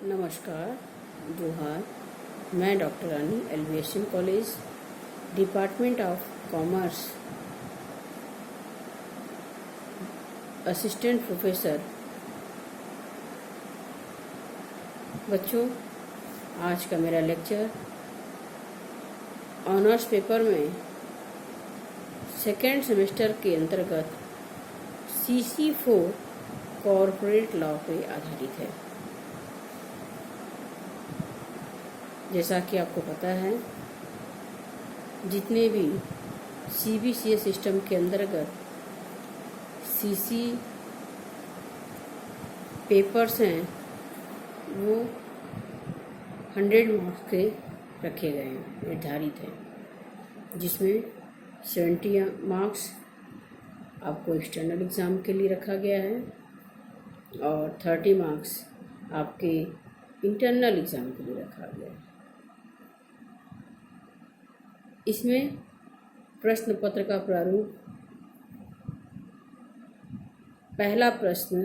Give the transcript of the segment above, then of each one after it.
नमस्कार, जोहार। मैं doctor Rani elevation college, department of commerce, assistant professor. बच्चों, आज का मेरा लेक्चर ऑनर्स पेपर में सेकेंड सेमेस्टर के अंतर्गत CC4 कॉरपोरेट लॉ पे आधारित है। जैसा कि आपको पता है, जितने भी CBCS सिस्टम के अंतर्गत CC पेपर्स हैं वो 100 मार्क्स के रखे गए हैं, निर्धारित हैं, जिसमें 70 मार्क्स आपको एक्सटर्नल एग्ज़ाम के लिए रखा गया है और 30 मार्क्स आपके इंटरनल एग्ज़ाम के लिए रखा गया है। इसमें प्रश्न पत्र का प्रारूप: पहला प्रश्न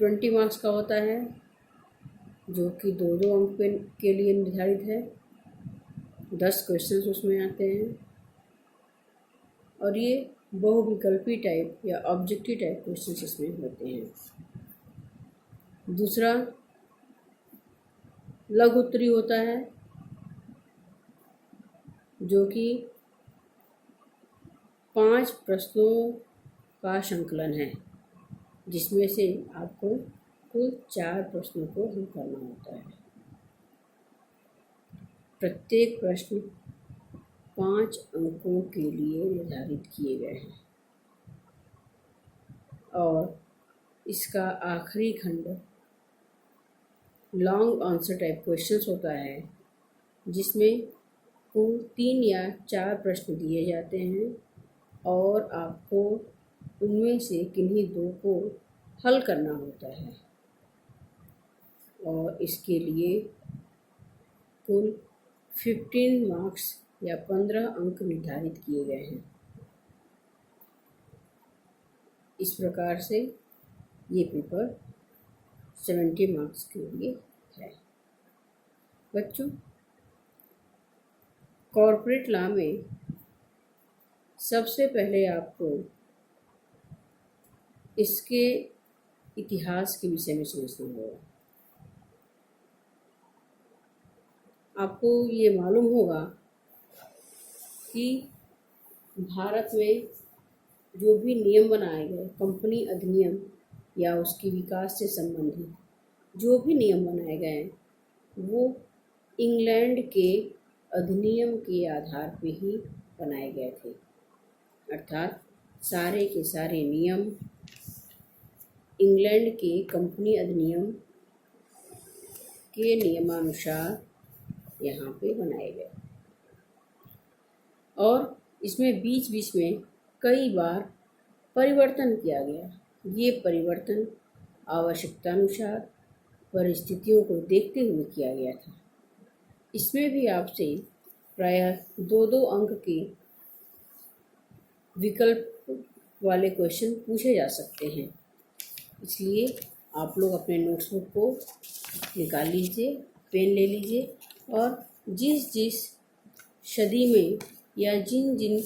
20 मार्क्स का होता है, जो कि 2-2 अंक के लिए निर्धारित है। 10 क्वेश्चंस उसमें आते हैं और ये बहुविकल्पी टाइप या ऑब्जेक्टिव टाइप क्वेश्चंस इसमें होते हैं। दूसरा लघु उत्तरी होता है, जो कि 5 प्रश्नों का संकलन है, जिसमें से आपको कुल 4 प्रश्नों को हल करना होता है। प्रत्येक प्रश्न 5 अंकों के लिए निर्धारित किए गए हैं और इसका आखिरी खंड लॉन्ग आंसर टाइप क्वेश्चंस होता है, जिसमें कुल 3 या 4 प्रश्न दिए जाते हैं और आपको उनमें से किन्हीं 2 को हल करना होता है और इसके लिए कुल 15 मार्क्स या 15 अंक निर्धारित किए गए हैं। इस प्रकार से ये पेपर 70 मार्क्स के लिए है। बच्चों, कॉर्पोरेट लॉ में सबसे पहले आपको इसके इतिहास के विषय में समझना होगा। आपको ये मालूम होगा कि भारत में जो भी नियम बनाए गए, कंपनी अधिनियम या उसके विकास से संबंधित जो भी नियम बनाए गए, वो इंग्लैंड के अधिनियम के आधार पे ही बनाए गए थे। अर्थात सारे के सारे नियम इंग्लैंड के कंपनी अधिनियम के नियमानुसार यहाँ पे बनाए गए और इसमें बीच बीच में कई बार परिवर्तन किया गया। ये परिवर्तन आवश्यकतानुसार परिस्थितियों को देखते हुए किया गया था। इसमें भी आपसे प्रायः 2-2 अंक के विकल्प वाले क्वेश्चन पूछे जा सकते हैं। इसलिए आप लोग अपने नोट्सबुक को निकाल लीजिए, पेन ले लीजिए और जिस जिस सदी में या जिन जिन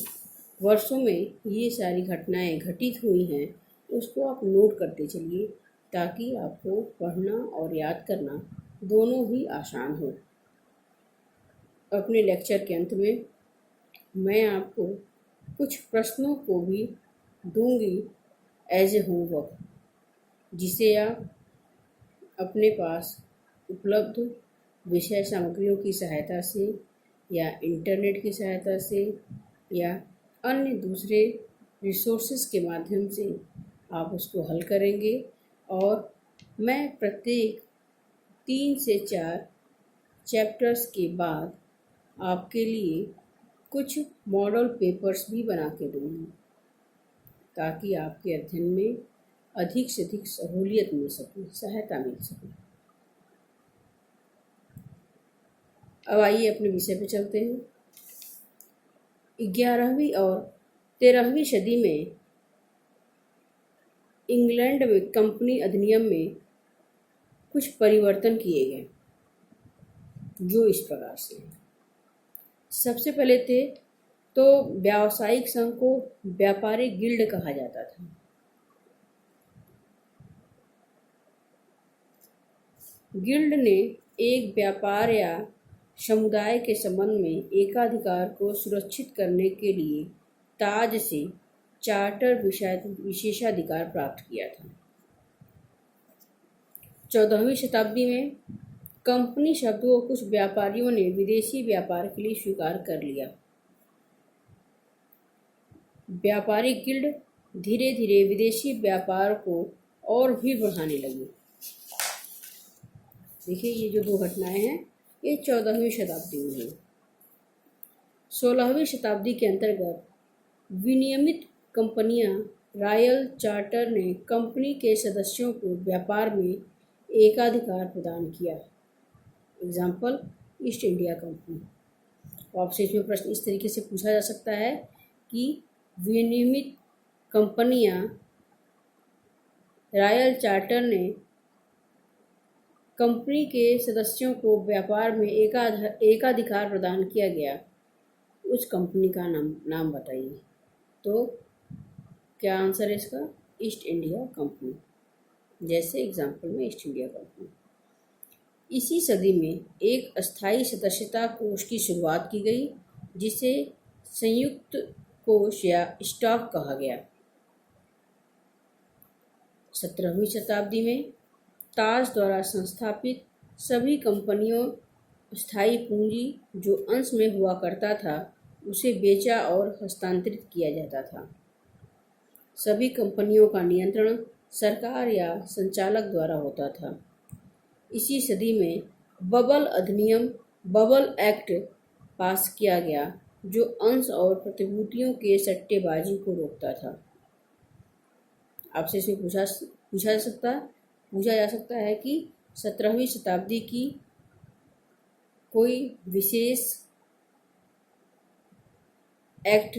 वर्षों में ये सारी घटनाएं घटित हुई हैं, उसको आप नोट करते चलिए, ताकि आपको पढ़ना और याद करना दोनों ही आसान हो। अपने लेक्चर के अंत में मैं आपको कुछ प्रश्नों को भी दूंगी एज ए होमवर्क, जिसे आप अपने पास उपलब्ध विषय सामग्रियों की सहायता से या इंटरनेट की सहायता से या अन्य दूसरे रिसोर्सेज के माध्यम से आप उसको हल करेंगे और मैं प्रत्येक 3 से 4 चैप्टर्स के बाद आपके लिए कुछ मॉडल पेपर्स भी बना के दूँगी, ताकि आपके अध्ययन में अधिक से अधिक सहूलियत मिल सके, सहायता मिल सके। अब आइए अपने विषय पे चलते हैं। 11वीं और 13वीं सदी में इंग्लैंड में कंपनी अधिनियम में कुछ परिवर्तन किए गए जो इस प्रकार से हैं। सबसे पहले थे तो व्यावसायिक संघ को व्यापारिक गिल्ड कहा जाता था। गिल्ड ने एक व्यापार या समुदाय के संबंध में एकाधिकार को सुरक्षित करने के लिए ताज से चार्टर विशेषाधिकार प्राप्त किया था। 14वीं शताब्दी में कंपनी शब्द को कुछ व्यापारियों ने विदेशी व्यापार के लिए स्वीकार कर लिया। व्यापारिक गिल्ड धीरे धीरे विदेशी व्यापार को और भी बढ़ाने लगी। देखिए, ये जो दो घटनाएं हैं ये 14वीं शताब्दी में हुई। 16वीं शताब्दी के अंतर्गत विनियमित कंपनियां रॉयल चार्टर ने कंपनी के सदस्यों को व्यापार में एकाधिकार प्रदान किया। Example, east India company. आपसे इसमें प्रश्न इस तरीके से पूछा जा सकता है कि विनियमित कंपनियां रॉयल चार्टर ने कंपनी के सदस्यों को व्यापार में एकाधिकार प्रदान किया गया, उस कंपनी का नाम बताइए। तो क्या आंसर है इसका? East India company. जैसे एग्जाम्पल में ईस्ट इंडिया कंपनी। इसी सदी में एक अस्थायी सदस्यता कोष की शुरुआत की गई जिसे संयुक्त कोष या स्टॉक कहा गया। 17वीं शताब्दी में ताज द्वारा संस्थापित सभी कंपनियों स्थायी पूंजी जो अंश में हुआ करता था उसे बेचा और हस्तांतरित किया जाता था। सभी कंपनियों का नियंत्रण सरकार या संचालक द्वारा होता था। इसी सदी में बबल एक्ट पास किया गया जो अंश और प्रतिभूतियों के सट्टेबाजी को रोकता था। आपसे इसमें पूछा जा सकता है कि 17वीं शताब्दी की कोई विशेष एक्ट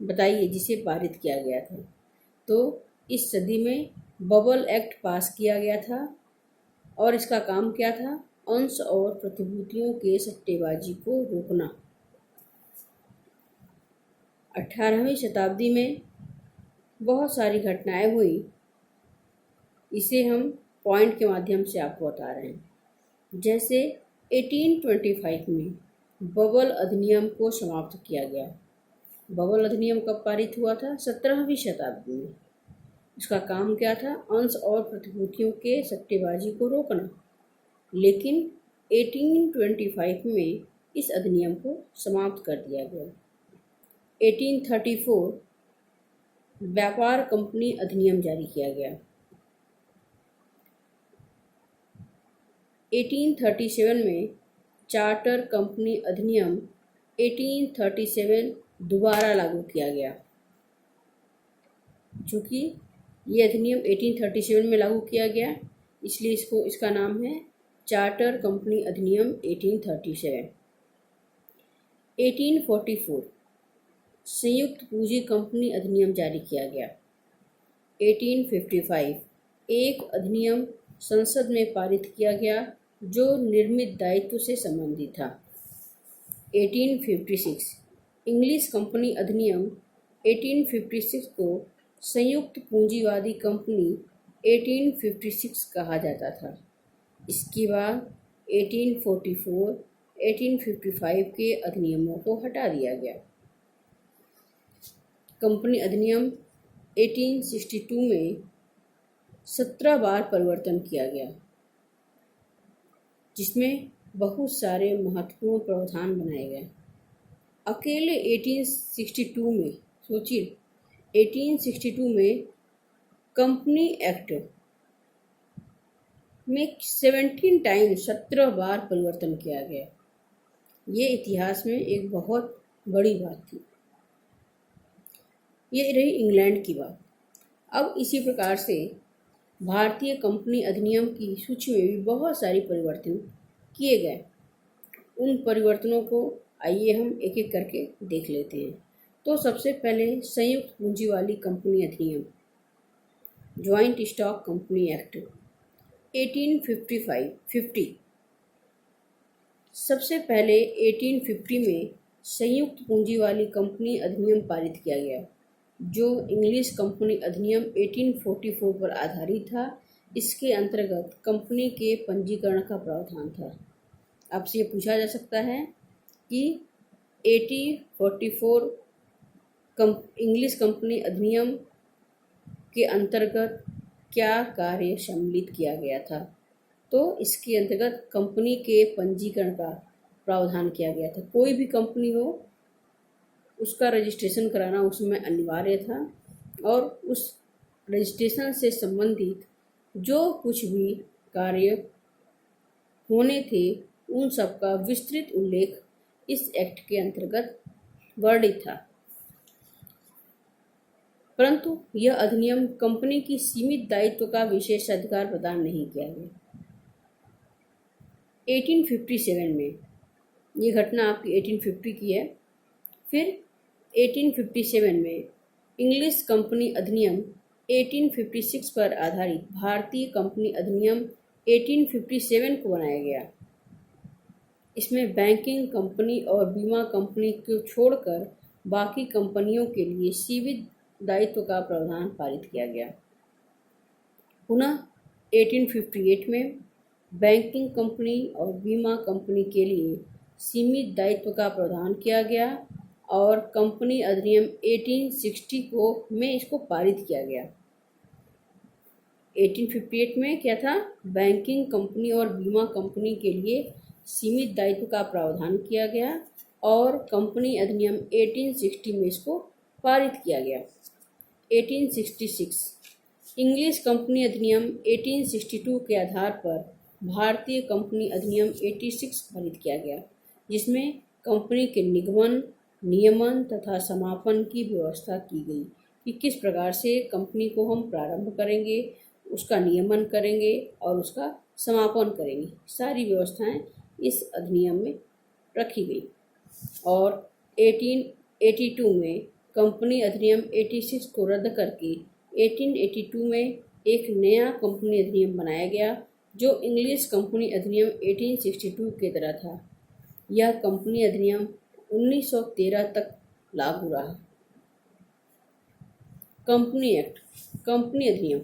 बताइए जिसे पारित किया गया था। तो इस सदी में बबल एक्ट पास किया गया था और इसका काम क्या था? अंश और प्रतिभूतियों के सट्टेबाजी को रोकना। 18वीं शताब्दी में बहुत सारी घटनाएं हुई, इसे हम पॉइंट के माध्यम से आपको बता रहे हैं। जैसे 1825 में बबल अधिनियम को समाप्त किया गया। बबल अधिनियम कब पारित हुआ था? 17वीं शताब्दी में। इसका काम क्या था? अंश और प्रतिभूतियों के सट्टेबाजी को रोकना। लेकिन 1825 में इस अधिनियम को समाप्त कर दिया गया। 1834 व्यापार कंपनी अधिनियम जारी किया गया। 1837 में चार्टर कंपनी अधिनियम 1837 दोबारा लागू किया गया। चूँकि ये अधिनियम 1837 में लागू किया गया इसलिए इसका नाम है चार्टर कंपनी अधिनियम 1837। 1844 संयुक्त पूंजी कंपनी अधिनियम जारी किया गया। 1855 एक अधिनियम संसद में पारित किया गया जो निर्मित दायित्व से संबंधित था। 1856 इंग्लिश कंपनी अधिनियम 1856 को संयुक्त पूंजीवादी कंपनी 1856 कहा जाता था। इसके बाद 1844, 1855 के अधिनियमों को हटा दिया गया। कंपनी अधिनियम 1862 में 17 बार परिवर्तन किया गया जिसमें बहुत सारे महत्वपूर्ण प्रावधान बनाए गए। अकेले 1862 में सोचिए, 1862 में कंपनी एक्ट में 17 बार परिवर्तन किया गया। ये इतिहास में एक बहुत बड़ी बात थी। ये रही इंग्लैंड की बात। अब इसी प्रकार से भारतीय कंपनी अधिनियम की सूची में भी बहुत सारी परिवर्तन किए गए। उन परिवर्तनों को आइए हम एक एक करके देख लेते हैं। तो सबसे पहले संयुक्त पूंजी वाली कंपनी अधिनियम, ज्वाइंट स्टॉक कंपनी एक्ट 1850 सबसे पहले 1850 में संयुक्त पूंजी वाली कंपनी अधिनियम पारित किया गया, जो इंग्लिश कंपनी अधिनियम 1844 पर आधारित था। इसके अंतर्गत कंपनी के पंजीकरण का प्रावधान था। आपसे ये पूछा जा सकता है कि 1844 इंग्लिश कंपनी अधिनियम के अंतर्गत क्या कार्य सम्मिलित किया गया था। तो इसके अंतर्गत कंपनी के पंजीकरण का प्रावधान किया गया था। कोई भी कंपनी हो, उसका रजिस्ट्रेशन कराना उसमें अनिवार्य था और उस रजिस्ट्रेशन से संबंधित जो कुछ भी कार्य होने थे उन सब का विस्तृत उल्लेख इस एक्ट के अंतर्गत वर्णित था। परंतु यह अधिनियम कंपनी की सीमित दायित्व का विशेषाधिकार प्रदान नहीं किया गया। 1857 में ये घटना आपकी 1850 की है। फिर 1857 में इंग्लिश कंपनी अधिनियम 1856 पर आधारित भारतीय कंपनी अधिनियम 1857 को बनाया गया। इसमें बैंकिंग कंपनी और बीमा कंपनी को छोड़कर बाकी कंपनियों के लिए सीमित दायित्व का प्रावधान पारित किया गया। पुनः 1858 में बैंकिंग कंपनी और बीमा कंपनी के लिए सीमित दायित्व का प्रावधान किया गया और कंपनी अधिनियम 1860 में इसको पारित किया गया। 1858 में क्या था? बैंकिंग कंपनी और बीमा कंपनी के लिए सीमित दायित्व का प्रावधान किया गया और कंपनी अधिनियम 1860 में इसको पारित किया गया। 1866 इंग्लिश कंपनी अधिनियम 1862 के आधार पर भारतीय कंपनी अधिनियम 86 पारित किया गया, जिसमें कंपनी के निगमन, नियमन तथा समापन की व्यवस्था की गई कि किस प्रकार से कंपनी को हम प्रारंभ करेंगे, उसका नियमन करेंगे और उसका समापन करेंगे। सारी व्यवस्थाएं इस अधिनियम में रखी गई। और 1882 में कंपनी अधिनियम 86 को रद्द करके 1882 में एक नया कंपनी अधिनियम बनाया गया, जो इंग्लिश कंपनी अधिनियम 1862 की तरह था। यह कंपनी अधिनियम 1913 तक लागू रहा। कंपनी एक्ट, कंपनी अधिनियम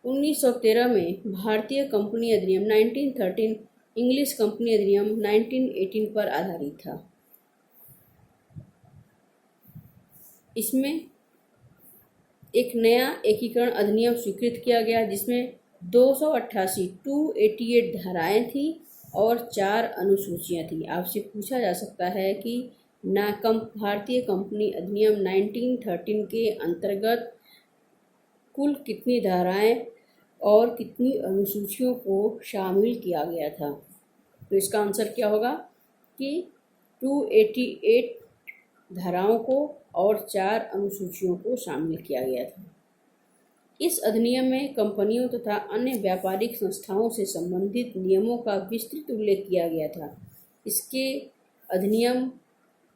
1913 में भारतीय कंपनी अधिनियम 1913 इंग्लिश कंपनी अधिनियम 1918 पर आधारित था। इसमें एक नया एकीकरण अधिनियम स्वीकृत किया गया, जिसमें 288 धाराएं थी और 4 अनुसूचियां थी। आपसे पूछा जा सकता है कि भारतीय कंपनी अधिनियम 1913 के अंतर्गत कुल कितनी धाराएं और कितनी अनुसूचियों को शामिल किया गया था। तो इसका आंसर क्या होगा कि 288 धाराओं को और 4 अनुसूचियों को शामिल किया गया था। इस अधिनियम में कंपनियों तथा अन्य व्यापारिक संस्थाओं से संबंधित नियमों का विस्तृत उल्लेख किया गया था। इसके अधिनियम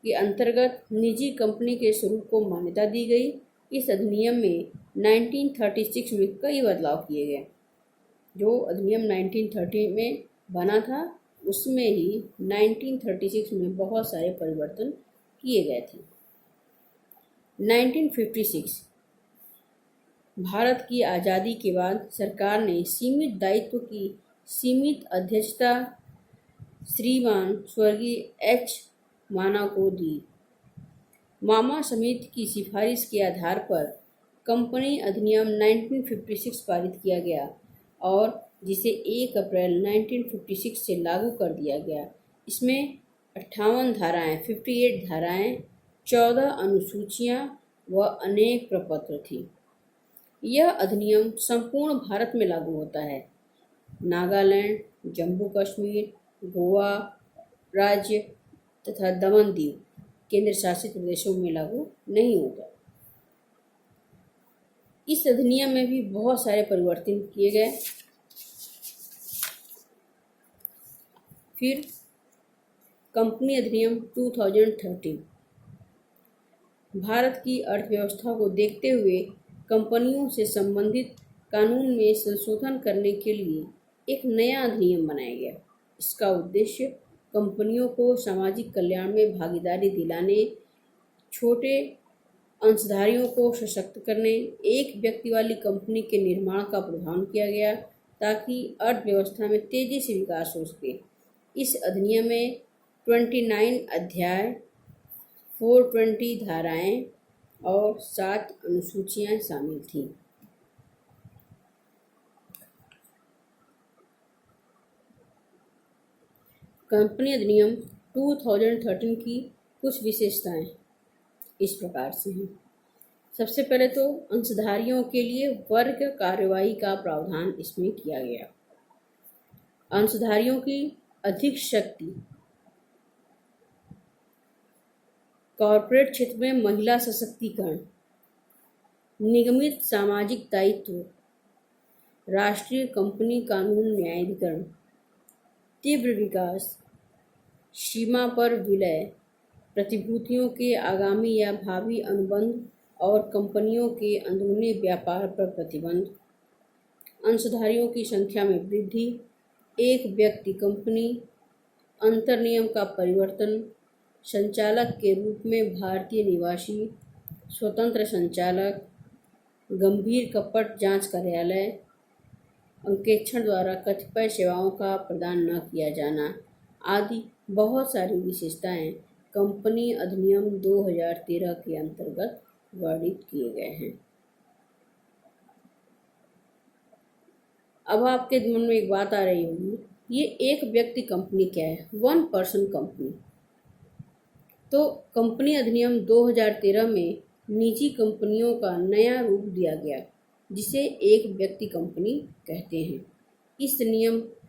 के अंतर्गत निजी कंपनी के स्वरूप को मान्यता दी गई। इस अधिनियम में 1936 में कई बदलाव किए गए। जो अधिनियम 1930 में बना था, उसमें ही 1936 में बहुत सारे परिवर्तन किए गए थे। 1956 भारत की आज़ादी के बाद सरकार ने सीमित दायित्व की सीमित अध्यक्षता श्रीमान स्वर्गीय एच माना को दी। मामा समिति की सिफारिश के आधार पर कंपनी अधिनियम 1956 पारित किया गया और जिसे 1 अप्रैल 1956 से लागू कर दिया गया। इसमें 58 धाराएं, 58 धाराएं, 14 अनुसूचियां व अनेक प्रपत्र थी। यह अधिनियम संपूर्ण भारत में लागू होता है। नागालैंड, जम्मू कश्मीर, गोवा राज्य तथा दमन दीव केंद्र शासित प्रदेशों में लागू नहीं होता। इस अधिनियम में भी बहुत सारे परिवर्तन किए गए। फिर कंपनी अधिनियम 2013 भारत की अर्थव्यवस्था को देखते हुए कंपनियों से संबंधित कानून में संशोधन करने के लिए एक नया अधिनियम बनाया गया। इसका उद्देश्य कंपनियों को सामाजिक कल्याण में भागीदारी दिलाने, छोटे अंशधारियों को सशक्त करने, एक व्यक्ति वाली कंपनी के निर्माण का प्रावधान किया गया ताकि अर्थव्यवस्था में तेजी से विकास हो सके। इस अधिनियम में 29 अध्याय, 420 धाराएं और 7 अनुसूचियां शामिल थीं। कंपनी अधिनियम 2013 की कुछ विशेषताएं इस प्रकार से हैं। सबसे पहले तो अंशधारियों के लिए वर्ग कार्यवाही का प्रावधान इसमें किया गया। अंशधारियों की अधिक शक्ति, कॉर्पोरेट क्षेत्र में महिला सशक्तिकरण, निगमित सामाजिक दायित्व, राष्ट्रीय कंपनी कानून न्यायाधिकरण, तीव्र विकास, सीमा पर विलय, प्रतिभूतियों के आगामी या भावी अनुबंध और कंपनियों के अंदरूनी व्यापार पर प्रतिबंध, अंशधारियों की संख्या में वृद्धि, एक व्यक्ति कंपनी, अंतर्नियम का परिवर्तन, संचालक के रूप में भारतीय निवासी, स्वतंत्र संचालक, गंभीर कपट जांच कार्यालय, अंकेक्षण द्वारा कतिपय सेवाओं का प्रदान न किया जाना आदि बहुत सारी विशेषताएं कंपनी अधिनियम 2013 के अंतर्गत वर्णित किए गए हैं। अब आपके मन में एक बात आ रही होगी, ये एक व्यक्ति कंपनी क्या है? 1 पर्सन कंपनी। तो कंपनी अधिनियम 2013 में निजी कंपनियों का नया रूप दिया गया, जिसे एक व्यक्ति कंपनी कहते हैं।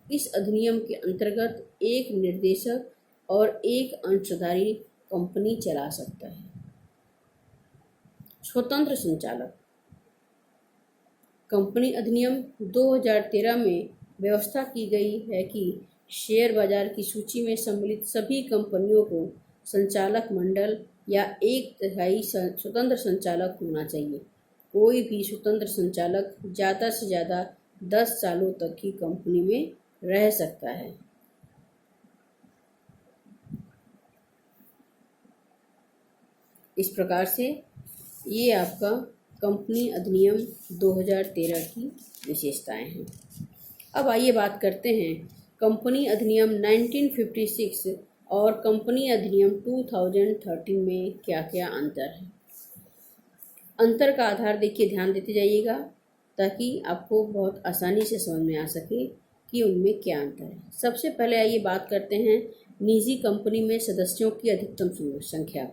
इस अधिनियम के अंतर्गत एक निर्देशक और एक अंशधारी कंपनी चला सकता है। स्वतंत्र संचालक। कंपनी अधिनियम 2013 में व्यवस्था की गई है कि शेयर बाजार की सूची में सम्मिलित सभी कंपनियों को संचालक मंडल या 1/3 स्वतंत्र संचालक होना चाहिए। कोई भी स्वतंत्र संचालक ज़्यादा से ज़्यादा 10 सालों तक की कंपनी में रह सकता है। इस प्रकार से ये आपका कंपनी अधिनियम 2013 की विशेषताएं हैं। अब आइए बात करते हैं कंपनी अधिनियम 1956 और कंपनी अधिनियम 2013 में क्या क्या अंतर है। अंतर का आधार देखिए, ध्यान देते जाइएगा ताकि आपको बहुत आसानी से समझ में आ सके कि उनमें क्या अंतर है। सबसे पहले आइए बात करते हैं निजी कंपनी में सदस्यों की अधिकतम संख्या।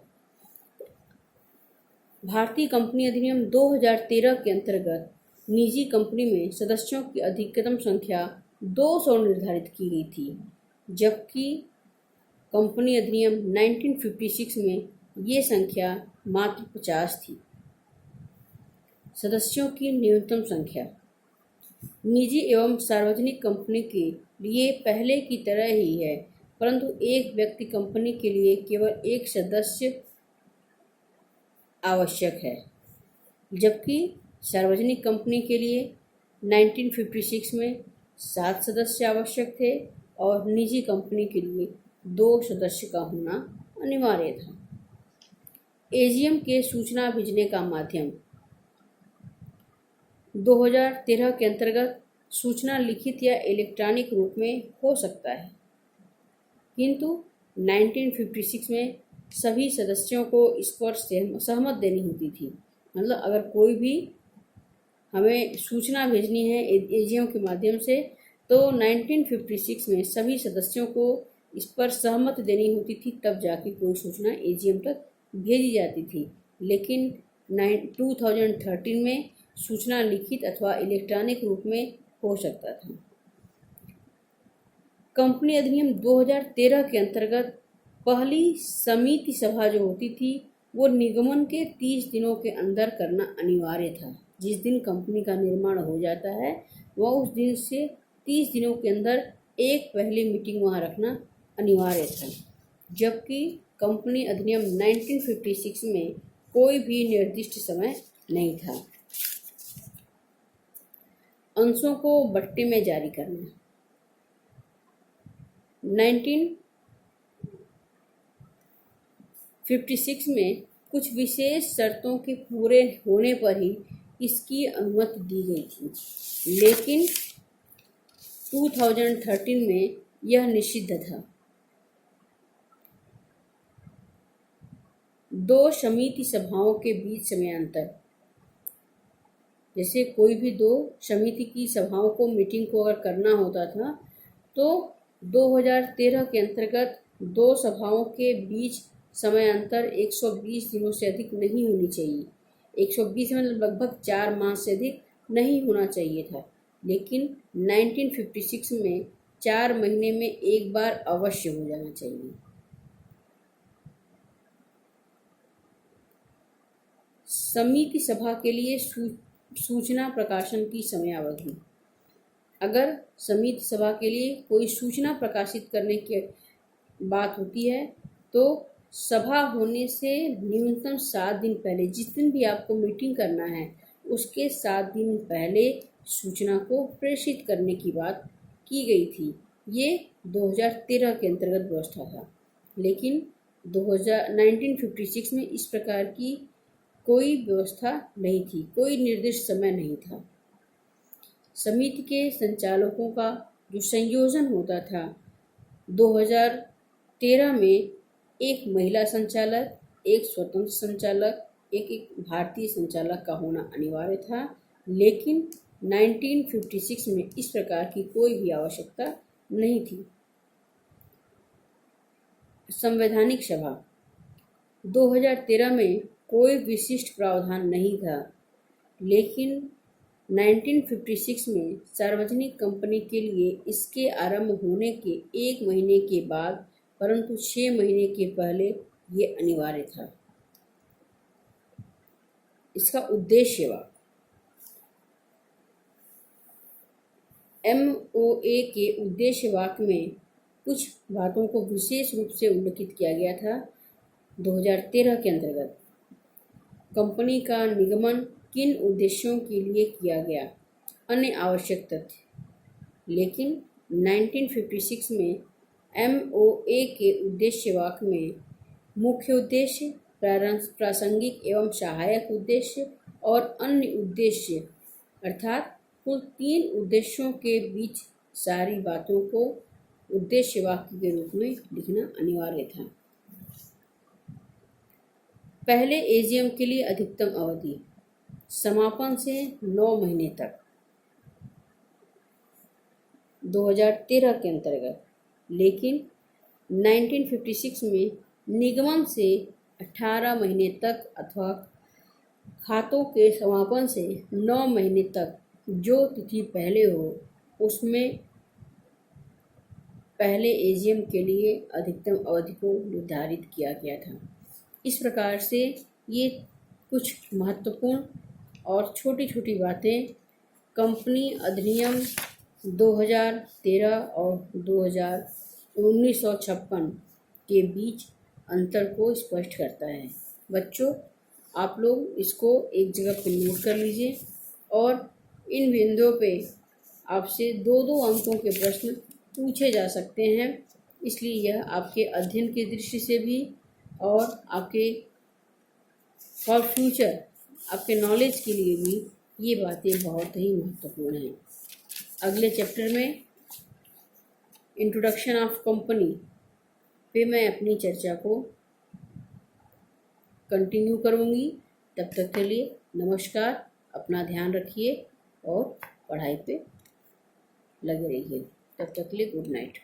भारतीय कंपनी अधिनियम 2013 के अंतर्गत निजी कंपनी में सदस्यों की अधिकतम संख्या 200 निर्धारित की गई थी, जबकि कंपनी अधिनियम 1956 में ये संख्या मात्र 50 थी। सदस्यों की न्यूनतम संख्या। निजी एवं सार्वजनिक कंपनी के लिए पहले की तरह ही है, परंतु एक व्यक्ति कंपनी के लिए केवल एक सदस्य आवश्यक है, जबकि सार्वजनिक कंपनी के लिए 1956 में 7 सदस्य आवश्यक थे और निजी कंपनी के लिए 2 सदस्य का होना अनिवार्य था। एजीएम के सूचना भेजने का माध्यम। 2013 के अंतर्गत सूचना लिखित या इलेक्ट्रॉनिक रूप में हो सकता है, किंतु 1956 में सभी सदस्यों को इस पर सहमत देनी होती थी। मतलब अगर कोई भी हमें सूचना भेजनी है एजीएम के माध्यम से, तो 1956 में सभी सदस्यों को इस पर सहमत देनी होती थी, तब जाके कोई सूचना एजीएम तक भेजी जाती थी। लेकिन 2013 में सूचना लिखित अथवा इलेक्ट्रॉनिक रूप में हो सकता था। कंपनी अधिनियम 2013 के अंतर्गत पहली समिति सभा जो होती थी वो निगमन के 30 दिनों के अंदर करना अनिवार्य था। जिस दिन कंपनी का निर्माण हो जाता है वह उस दिन से 30 दिनों के अंदर एक पहली मीटिंग वहाँ रखना अनिवार्य था, जबकि कंपनी अधिनियम 1956 में कोई भी निर्दिष्ट समय नहीं था। अंशों को बट्टे में जारी करना। 1956 में कुछ विशेष शर्तों के पूरे होने पर ही इसकी अनुमति दी गई थी, लेकिन 2013 में यह निषिद्ध था। 2 समिति सभाओं के बीच समयांतर, जैसे कोई भी 2 समिति की सभाओं को मीटिंग को अगर करना होता था तो 2013 के अंतर्गत 2 सभाओं के बीच समयांतर 120 दिनों से अधिक नहीं होनी चाहिए। 120 मतलब लगभग 4 माह से अधिक नहीं होना चाहिए था, लेकिन 1956 में 4 महीने में एक बार अवश्य हो जाना चाहिए। समिति सभा के लिए सूचना प्रकाशन की समयावधि। अगर समिति सभा के लिए कोई सूचना प्रकाशित करने की बात होती है तो सभा होने से न्यूनतम 7 दिन पहले, जिस दिन भी आपको मीटिंग करना है उसके 7 दिन पहले सूचना को प्रेषित करने की बात की गई थी। ये 2013 के अंतर्गत व्यवस्था था, लेकिन 1956 में इस प्रकार की कोई व्यवस्था नहीं थी, कोई निर्दिष्ट समय नहीं था। समिति के संचालकों का जो संयोजन होता था, 2013 में एक महिला संचालक, एक स्वतंत्र संचालक, एक भारतीय संचालक का होना अनिवार्य था, लेकिन 1956 में इस प्रकार की कोई भी आवश्यकता नहीं थी। संवैधानिक सभा 2013 में कोई विशिष्ट प्रावधान नहीं था, लेकिन 1956 में सार्वजनिक कंपनी के लिए इसके आरंभ होने के 1 महीने के बाद, परंतु 6 महीने के पहले ये अनिवार्य था। इसका उद्देश्य MOA के उद्देश्य वाक्य में कुछ बातों को विशेष रूप से उल्लेखित किया गया था। 2013 के अंतर्गत कंपनी का निगमन किन उद्देश्यों के लिए किया गया, अन्य आवश्यक तथ्य, लेकिन 1956 में MOA के उद्देश्य वाक्य में मुख्य उद्देश्य, प्रासंगिक एवं सहायक उद्देश्य और अन्य उद्देश्य अर्थात कुल 3 उद्देश्यों के बीच सारी बातों को उद्देश्य वाक्य के रूप में लिखना अनिवार्य था। पहले एजीएम के लिए अधिकतम अवधि समापन से 9 महीने तक 2013 के अंतर्गत, लेकिन 1956 में निगमन से 18 महीने तक अथवा खातों के समापन से 9 महीने तक जो तिथि पहले हो उसमें पहले एजीएम के लिए अधिकतम अवधि को निर्धारित किया गया था। इस प्रकार से ये कुछ महत्वपूर्ण और छोटी छोटी बातें कंपनी अधिनियम 2013 और 1956 के बीच अंतर को स्पष्ट करता है। बच्चों, आप लोग इसको एक जगह पर नोट कर लीजिए और इन बिंदुओं पे आपसे 2-2 अंकों के प्रश्न पूछे जा सकते हैं, इसलिए यह आपके अध्ययन की दृष्टि से भी और आपके फॉर फ्यूचर आपके नॉलेज के लिए भी ये बातें बहुत ही महत्वपूर्ण हैं। अगले चैप्टर में इंट्रोडक्शन ऑफ कंपनी पे मैं अपनी चर्चा को कंटिन्यू करूँगी। तब तक के लिए नमस्कार, अपना ध्यान रखिए और पढ़ाई पे लगे रहिए। तब तक के लिए गुड नाइट।